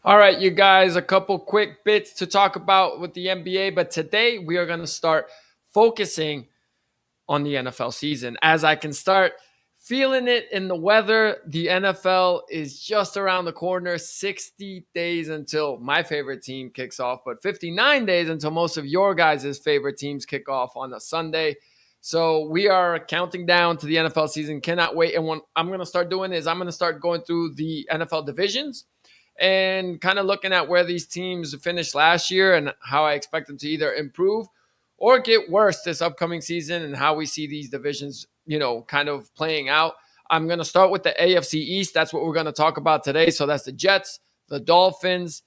All right, you guys, a couple quick bits to talk about with the NBA, but today we are going to start focusing on the NFL season. As I can start feeling it in the weather, the NFL is just around the corner, 60 days until my favorite team kicks off, but 59 days until most of your guys' favorite teams kick off on a Sunday. So we are counting down to the NFL season. Cannot wait. And what I'm going to start doing is I'm going to start going through the NFL divisions and kind of looking at where these teams finished last year and how I expect them to either improve or get worse this upcoming season and how we see these divisions, kind of playing out. I'm going to start with the AFC East. That's what we're going to talk about today. So that's the Jets, the Dolphins,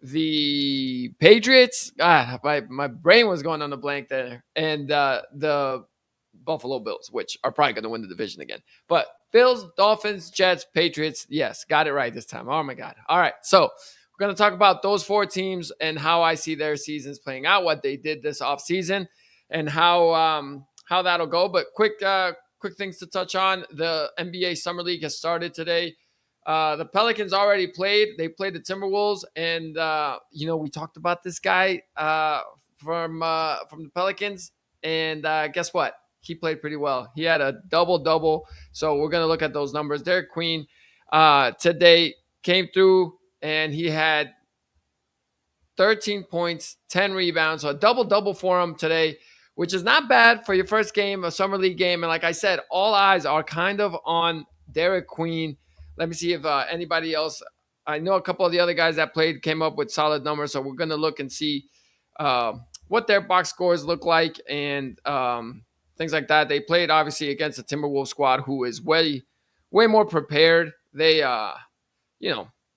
the Patriots. My brain was going on a blank there. And the Buffalo Bills, which are probably going to win the division again. But Bills, Dolphins, Jets, Patriots. Yes, got it right this time. Oh, my God. All right. So we're going to talk about those four teams and how I see their seasons playing out, what they did this offseason, and how that'll go. But quick things to touch on. The NBA Summer League has started today. The Pelicans already played. They played the Timberwolves. And, we talked about this guy from the Pelicans. And guess what? He played pretty well. He had a double-double. So we're going to look at those numbers. Derek Queen today came through, and he had 13 points, 10 rebounds. So a double-double for him today, which is not bad for your first game, a summer league game. And like I said, all eyes are kind of on Derek Queen. Let me see if anybody else – I know a couple of the other guys that played came up with solid numbers. So we're going to look and see what their box scores look like and things like that. They played obviously against the Timberwolves squad, who is way more prepared. They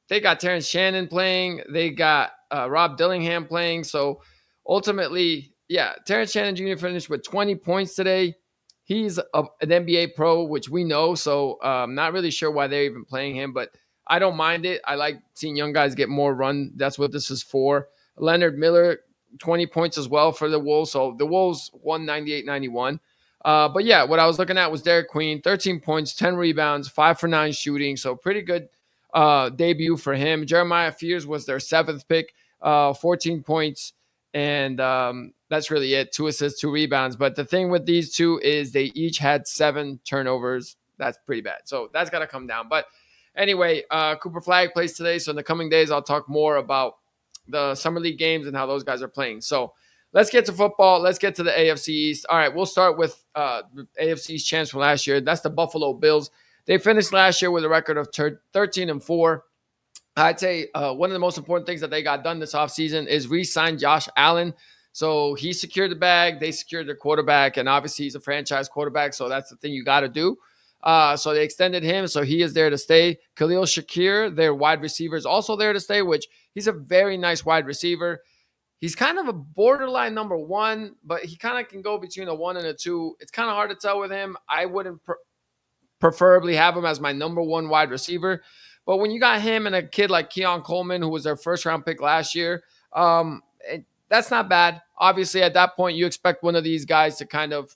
they got Terrence Shannon playing. They got Rob Dillingham playing. So ultimately, Terrence Shannon Jr. finished with 20 points today. He's an NBA pro, which we know. So I'm not really sure why they're even playing him, but I don't mind it. I like seeing young guys get more run. That's what this is for. Leonard Miller, 20 points as well for the Wolves. So the Wolves won 98-91. But yeah, what I was looking at was Derek Queen, 13 points, 10 rebounds, 5 for 9 shooting. So pretty good debut for him. Jeremiah Fears was their 7th pick, 14 points. And that's really it. 2 assists, 2 rebounds. But the thing with these two is they each had 7 turnovers. That's pretty bad. So that's got to come down. But anyway, Cooper Flagg plays today. So in the coming days, I'll talk more about the Summer League games and how those guys are playing. So let's get to football. Let's get to the AFC East. All right, we'll start with the AFC East champs from last year. That's the Buffalo Bills. They finished last year with a record of 13-4. I'd say one of the most important things that they got done this offseason is re-sign Josh Allen. So he secured the bag. They secured their quarterback, and obviously he's a franchise quarterback, so that's the thing you got to do. So they extended him, so he is there to stay. Khalil Shakir, their wide receiver, is also there to stay, which he's a very nice wide receiver. He's kind of a borderline number 1, but he kind of can go between a 1 and a 2. It's kind of hard to tell with him. I wouldn't preferably have him as my number 1 wide receiver. But when you got him and a kid like Keon Coleman, who was their first-round pick last year, that's not bad. Obviously, at that point, you expect one of these guys to kind of,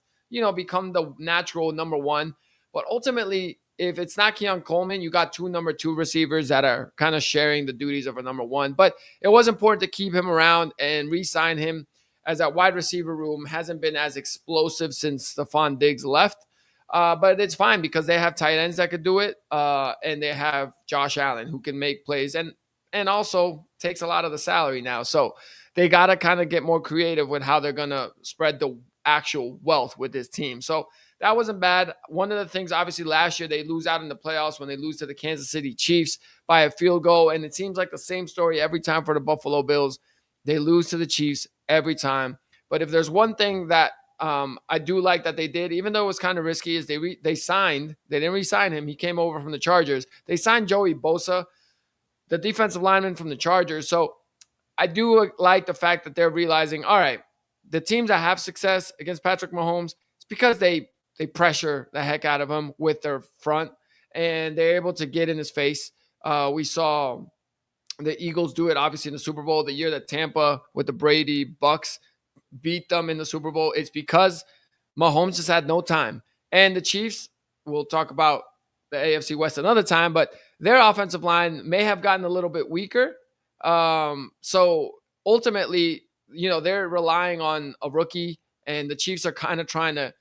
become the natural number 1. But ultimately, if it's not Keon Coleman, you got 2 number 2 receivers that are kind of sharing the duties of a number 1. But it was important to keep him around and re-sign him, as that wide receiver room hasn't been as explosive since Stephon Diggs left. But it's fine because they have tight ends that could do it, and they have Josh Allen who can make plays and also takes a lot of the salary now. So they got to kind of get more creative with how they're going to spread the actual wealth with this team. So that wasn't bad. One of the things, obviously, last year they lose out in the playoffs when they lose to the Kansas City Chiefs by a field goal, and it seems like the same story every time for the Buffalo Bills. They lose to the Chiefs every time. But if there's one thing that I do like that they did, even though it was kind of risky, is they didn't re-sign him. He came over from the Chargers. They signed Joey Bosa, the defensive lineman from the Chargers. So I do like the fact that they're realizing, all right, the teams that have success against Patrick Mahomes, it's because they pressure the heck out of him with their front, and they're able to get in his face. We saw the Eagles do it, obviously, in the Super Bowl, the year that Tampa with the Brady Bucks beat them in the Super Bowl. It's because Mahomes just had no time. And the Chiefs, we'll talk about the AFC West another time, but their offensive line may have gotten a little bit weaker. So ultimately, they're relying on a rookie, and the Chiefs are kind of trying to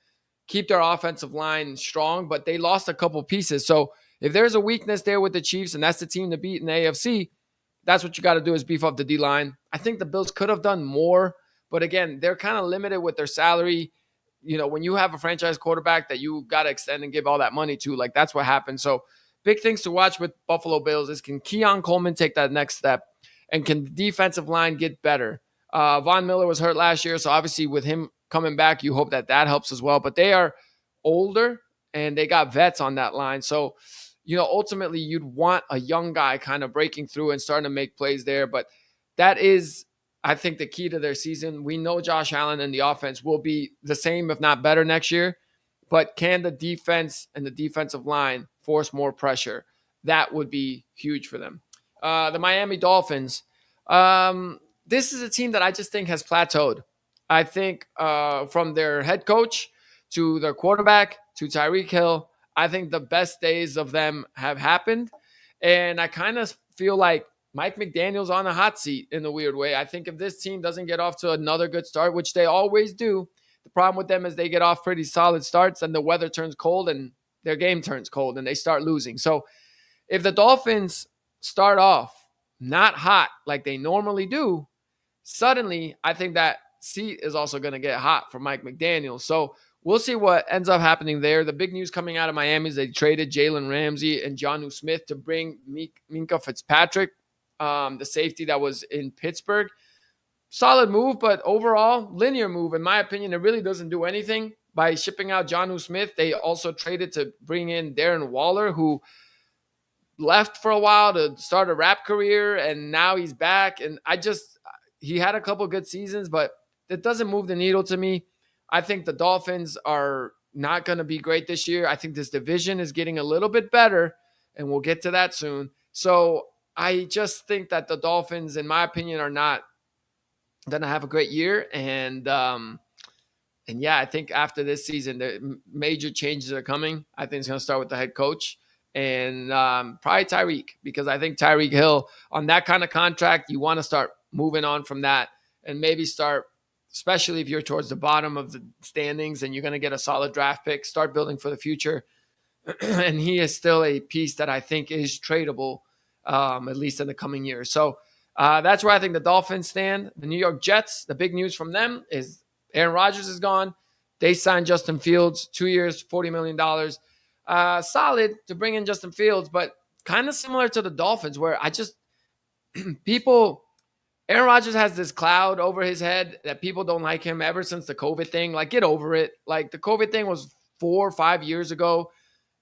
keep their offensive line strong, but they lost a couple pieces. So if there's a weakness there with the Chiefs, and that's the team to beat in the AFC, that's what you got to do is beef up the D line. I think the Bills could have done more, but again, they're kind of limited with their salary. When you have a franchise quarterback that you got to extend and give all that money to, like that's what happened. So big things to watch with Buffalo Bills is, can Keon Coleman take that next step, and can the defensive line get better? Von Miller was hurt last year, so obviously with him coming back, you hope that helps as well. But they are older and they got vets on that line, so ultimately you'd want a young guy kind of breaking through and starting to make plays there. But that is, I think, the key to their season. We know Josh Allen and the offense will be the same, if not better, next year. But can the defense and the defensive line force more pressure? That would be huge for them. The Miami Dolphins. This is a team that I just think has plateaued. I think from their head coach to their quarterback to Tyreek Hill, I think the best days of them have happened. And I kind of feel like Mike McDaniel's on a hot seat in a weird way. I think if this team doesn't get off to another good start, which they always do, the problem with them is they get off pretty solid starts and the weather turns cold and their game turns cold and they start losing. So if the Dolphins start off not hot like they normally do, suddenly I think that seat is also going to get hot for Mike McDaniel. So we'll see what ends up happening there. The big news coming out of Miami is they traded Jalen Ramsey and Jonnu Smith to bring Minkah Fitzpatrick, the safety that was in Pittsburgh. Solid move, but overall, linear move. In my opinion, it really doesn't do anything. By shipping out Jonnu Smith, they also traded to bring in Darren Waller, who left for a while to start a rap career, and now he's back. And he had a couple good seasons, but it doesn't move the needle to me. I think the Dolphins are not going to be great this year. I think this division is getting a little bit better, and we'll get to that soon. So I just think that the Dolphins, in my opinion, are not going to have a great year. And yeah, I think after this season, the major changes are coming. I think it's going to start with the head coach and probably Tyreek, because I think Tyreek Hill, on that kind of contract, you want to start moving on from that and maybe start, especially if you're towards the bottom of the standings and you're going to get a solid draft pick, start building for the future. And he is still a piece that I think is tradable, at least in the coming years. So that's where I think the Dolphins stand. The New York Jets, the big news from them is Aaron Rodgers is gone. They signed Justin Fields, 2 years, $40 million. Solid to bring in Justin Fields, but kind of similar to the Dolphins, where Aaron Rodgers has this cloud over his head that people don't like him ever since the COVID thing. Like, get over it. Like, the COVID thing was 4 or 5 years ago.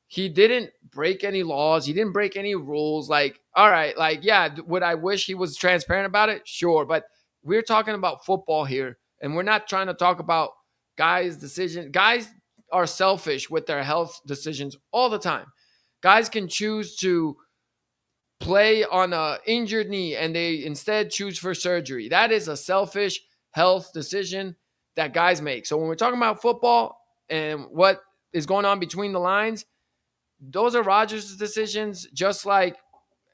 He didn't break any laws. He didn't break any rules. Like, all right, like, yeah, would I wish he was transparent about it? Sure. But we're talking about football here, and we're not trying to talk about guys' decisions. Guys are selfish with their health decisions all the time. Guys can choose to play on an injured knee and they instead choose for surgery. That is a selfish health decision that guys make. So when we're talking about football and what is going on between the lines, those are Rodgers' decisions, just like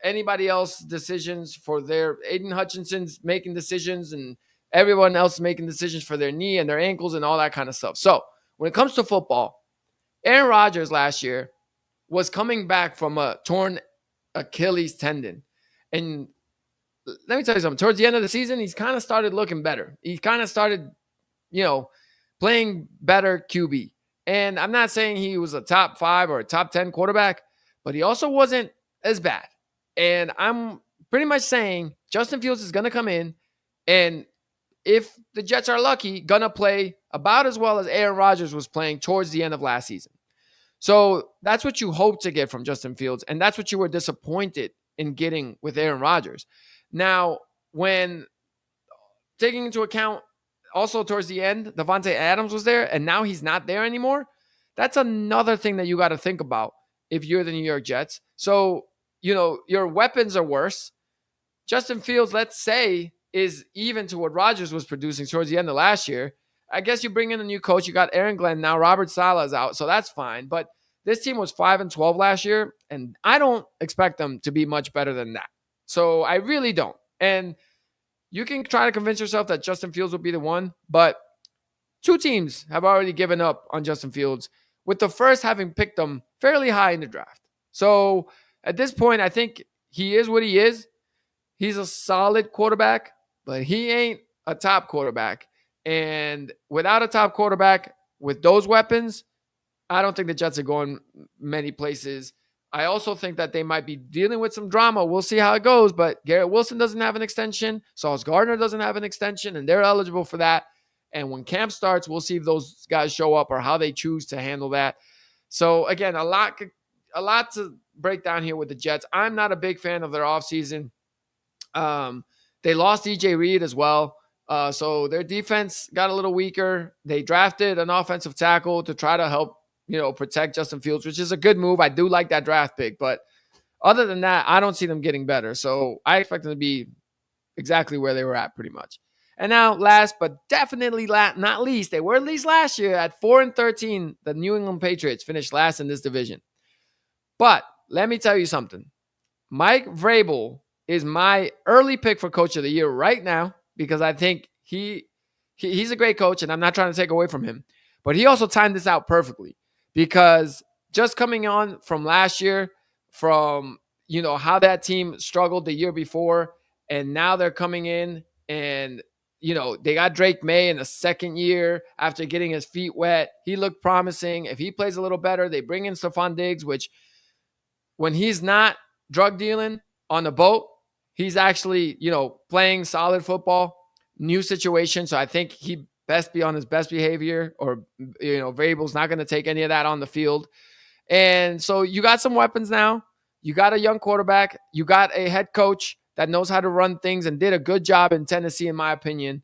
anybody else's decisions for their Aiden Hutchinson's making decisions and everyone else making decisions for their knee and their ankles and all that kind of stuff. So when it comes to football, Aaron Rodgers last year was coming back from a torn Achilles tendon. And let me tell you something. Towards the end of the season, he's kind of started looking better. He kind of started, playing better QB. And I'm not saying he was a top 5 or a top 10 quarterback, but he also wasn't as bad. And I'm pretty much saying Justin Fields is going to come in, and if the Jets are lucky, going to play about as well as Aaron Rodgers was playing towards the end of last season. So that's what you hope to get from Justin Fields, and that's what you were disappointed in getting with Aaron Rodgers. Now, when taking into account also towards the end, Devontae Adams was there, and now he's not there anymore, that's another thing that you got to think about if you're the New York Jets. So, your weapons are worse. Justin Fields, let's say, is even to what Rodgers was producing towards the end of last year. I guess you bring in a new coach. You got Aaron Glenn now. Robert Saleh is out, so that's fine. But this team was 5-12 last year, and I don't expect them to be much better than that. So I really don't. And you can try to convince yourself that Justin Fields will be the one, but two teams have already given up on Justin Fields, with the first having picked him fairly high in the draft. So at this point, I think he is what he is. He's a solid quarterback, but he ain't a top quarterback. And without a top quarterback with those weapons, I don't think the Jets are going many places. I also think that they might be dealing with some drama. We'll see how it goes. But Garrett Wilson doesn't have an extension. Sauce Gardner doesn't have an extension, and they're eligible for that. And when camp starts, we'll see if those guys show up or how they choose to handle that. So again, a lot to break down here with the Jets. I'm not a big fan of their offseason. They lost DJ Reed as well. So their defense got a little weaker. They drafted an offensive tackle to try to help, protect Justin Fields, which is a good move. I do like that draft pick, but other than that, I don't see them getting better. So I expect them to be exactly where they were at pretty much. And now, last but definitely not least, they were at least last year at 4-13. The New England Patriots finished last in this division. But let me tell you something. Mike Vrabel is my early pick for coach of the year right now because I think he's a great coach, and I'm not trying to take away from him. But he also timed this out perfectly because just coming on from last year, from how that team struggled the year before, and now they're coming in and they got Drake May in the second year after getting his feet wet. He looked promising. If he plays a little better, they bring in Stephon Diggs, which when he's not drug dealing on the boat, he's actually, playing solid football, new situation. So I think he best be on his best behavior, or, Vrabel's not going to take any of that on the field. And so you got some weapons now. You got a young quarterback. You got a head coach that knows how to run things and did a good job in Tennessee, in my opinion.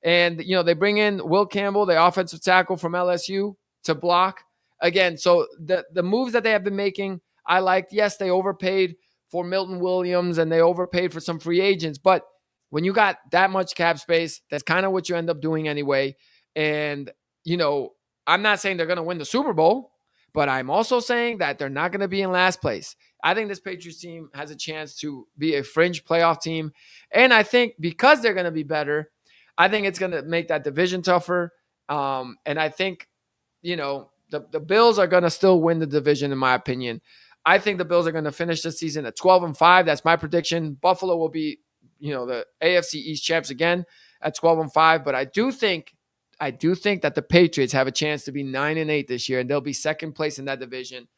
And, they bring in Will Campbell, the offensive tackle from LSU, to block. Again, so the moves that they have been making, I liked. Yes, they overpaid for Milton Williams and they overpaid for some free agents. But when you got that much cap space, that's kind of what you end up doing anyway. And, I'm not saying they're going to win the Super Bowl, but I'm also saying that they're not going to be in last place. I think this Patriots team has a chance to be a fringe playoff team. And I think because they're going to be better, I think it's going to make that division tougher. And I think, the Bills are going to still win the division, in my opinion. I think the Bills are going to finish the season at 12-5. That's my prediction. Buffalo will be, the AFC East champs again at 12-5. But I do think that the Patriots have a chance to be 9-8 this year, and they'll be second place in that division,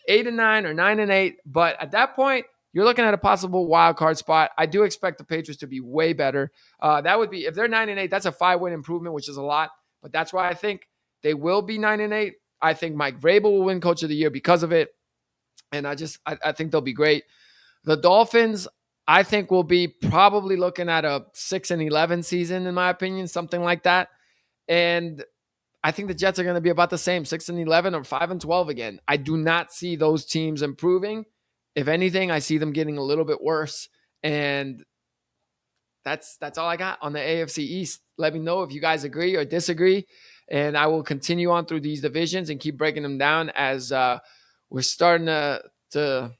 8-9 or 9-8. But at that point, you're looking at a possible wild card spot. I do expect the Patriots to be way better. That would be, if they're 9-8, that's a 5-win improvement, which is a lot. But that's why I think they will be 9-8. I think Mike Vrabel will win Coach of the Year because of it. And I think they'll be great. The Dolphins, I think, will be probably looking at a 6-11 season, in my opinion, something like that. And I think the Jets are going to be about the same, 6-11 or 5-12 again. I do not see those teams improving. If anything, I see them getting a little bit worse. And that's all I got on the AFC East. Let me know if you guys agree or disagree. And I will continue on through these divisions and keep breaking them down as we're starting to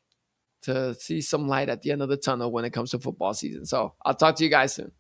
see some light at the end of the tunnel when it comes to football season. So I'll talk to you guys soon.